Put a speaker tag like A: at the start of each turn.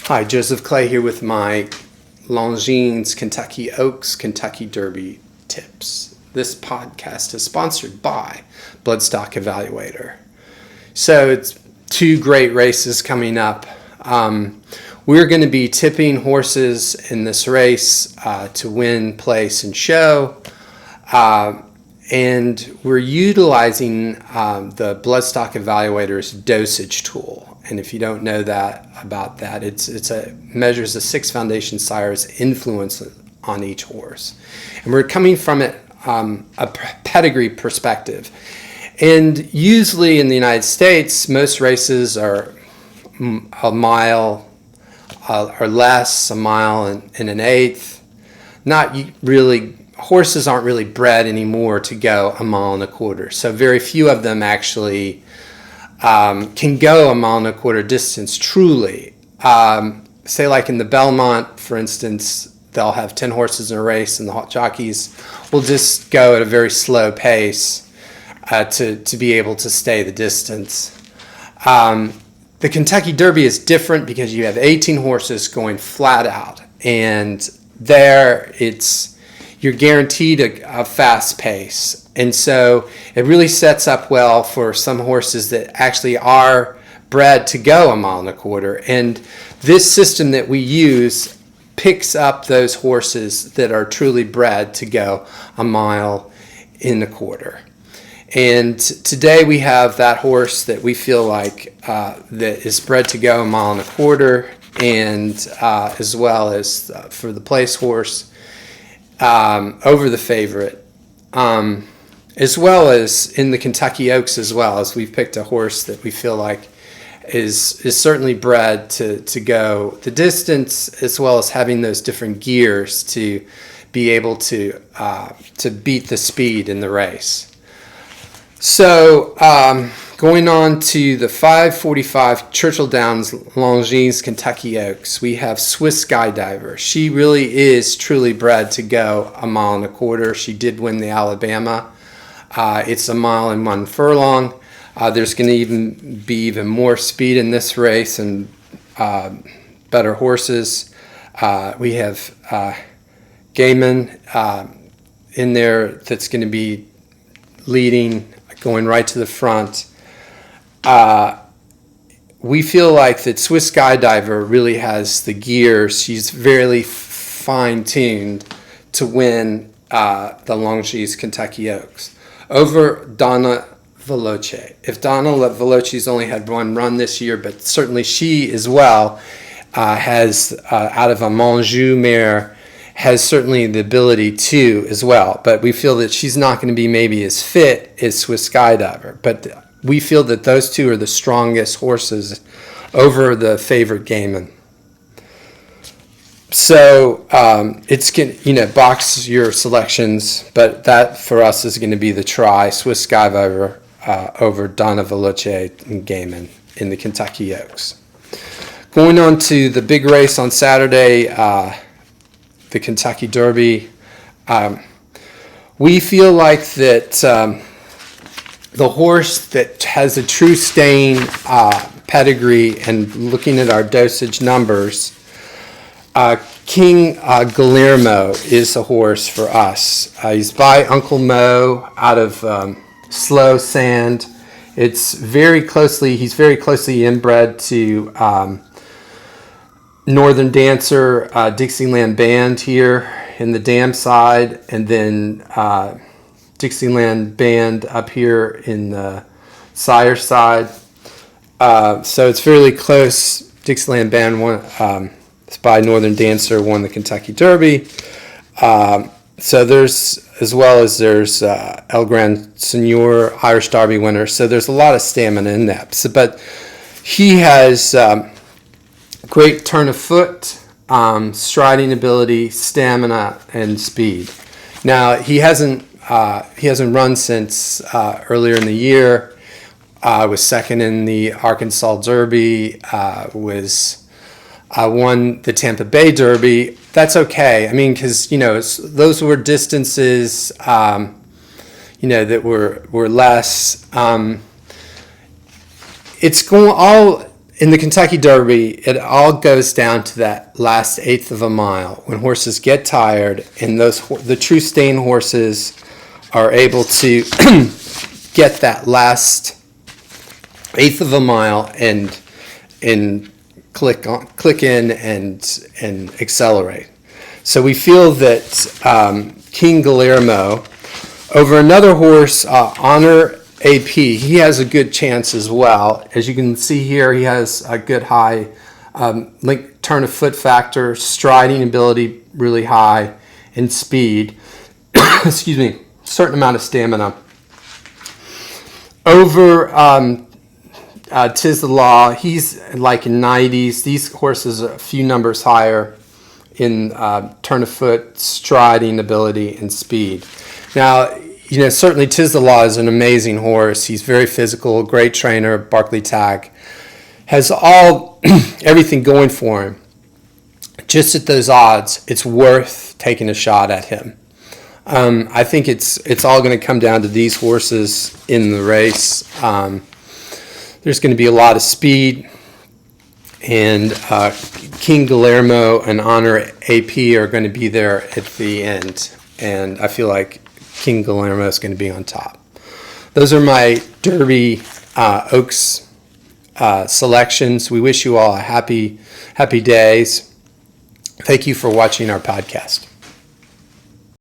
A: Hi, Joseph Clay here with my Longines Kentucky Oaks Kentucky Derby tips. This podcast is sponsored by Bloodstock Evaluator. So it's two great races coming up. We're going to be tipping horses in this race to win, place, and show. And we're utilizing the Bloodstock Evaluator's dosage tool. And if you don't know about that, it measures the 6 foundation sires' influence on each horse. And we're coming from it a pedigree perspective. And usually in the United States, most races are a mile or less, a mile and an eighth. Not really. Horses aren't really bred anymore to go a mile and a quarter. So very few of them actually can go a mile and a quarter distance truly. Say like in the Belmont, for instance, they'll have 10 horses in a race and the jockeys will just go at a very slow pace to be able to stay the distance. The Kentucky Derby is different because you have 18 horses going flat out, and there you're guaranteed a fast pace. And so it really sets up well for some horses that actually are bred to go a mile and a quarter. And this system that we use picks up those horses that are truly bred to go a mile and a quarter. And today we have that horse that we feel like that is bred to go a mile and a quarter, and as well as for the place horse over the favorite, as well as in the Kentucky Oaks as well, as we've picked a horse that we feel like is certainly bred to go the distance, as well as having those different gears to be able to beat the speed in the race. So going on to the 5:45 Churchill Downs Longines Kentucky Oaks, we have Swiss Skydiver. She really is truly bred to go a mile and a quarter. She did win the Alabama. It's a mile and 1 furlong. There's going to be even more speed in this race and better horses. We have Gaiman in there that's going to be leading, going right to the front. We feel like that Swiss Skydiver really has the gears. She's very fine-tuned to win the Longines Kentucky Oaks over Donna Veloce. If Donna Veloci's only had one run this year, but certainly she as well has, out of a Monjou mare, has certainly the ability to as well. But we feel that she's not going to be maybe as fit as Swiss Skydiver. But we feel that those two are the strongest horses over the favorite Gaiman. So it's going box your selections, but that for us is going to be the try Swiss Skydiver over Donna Veloce and Gaiman in the Kentucky Oaks. Going on to the big race on Saturday, the Kentucky Derby. We feel like that the horse that has a true staying pedigree, and looking at our dosage numbers, King Guillermo is a horse for us. He's by Uncle Mo out of Slow Sand. He's very closely inbred to Northern Dancer, Dixieland Band here in the dam side, and then Dixieland Band up here in the sire side. So it's fairly close. Dixieland Band won. It's by Northern Dancer, won the Kentucky Derby. So there's El Grand Senor, Irish Derby winner. So there's a lot of stamina in that. But he has great turn of foot, striding ability, stamina, and speed. Now he hasn't run since earlier in the year. Was second in the Arkansas Derby. Won the Tampa Bay Derby. That's okay. I mean, because those were distances that were less. It's going all in the Kentucky Derby, it all goes down to that last eighth of a mile when horses get tired, and the true staying horses are able to get that last eighth of a mile and click in and accelerate. So we feel that King Guillermo over another horse, Honor AP, he has a good chance as well. As you can see here, he has a good high turn of foot factor, striding ability really high, and speed. Excuse me, certain amount of stamina. Over Tis the Law, he's like in 90s. These horses are a few numbers higher in turn of foot, striding ability, and speed. Now, certainly Tis the Law is an amazing horse. He's very physical, great trainer, Barclay Tag. Has everything going for him. Just at those odds, it's worth taking a shot at him. I think it's all going to come down to these horses in the race. There's going to be a lot of speed, and King Guillermo and Honor AP are going to be there at the end, and I feel like King Guillermo is going to be on top. Those are my Derby Oaks selections. We wish you all a happy days. Thank you for watching our podcast.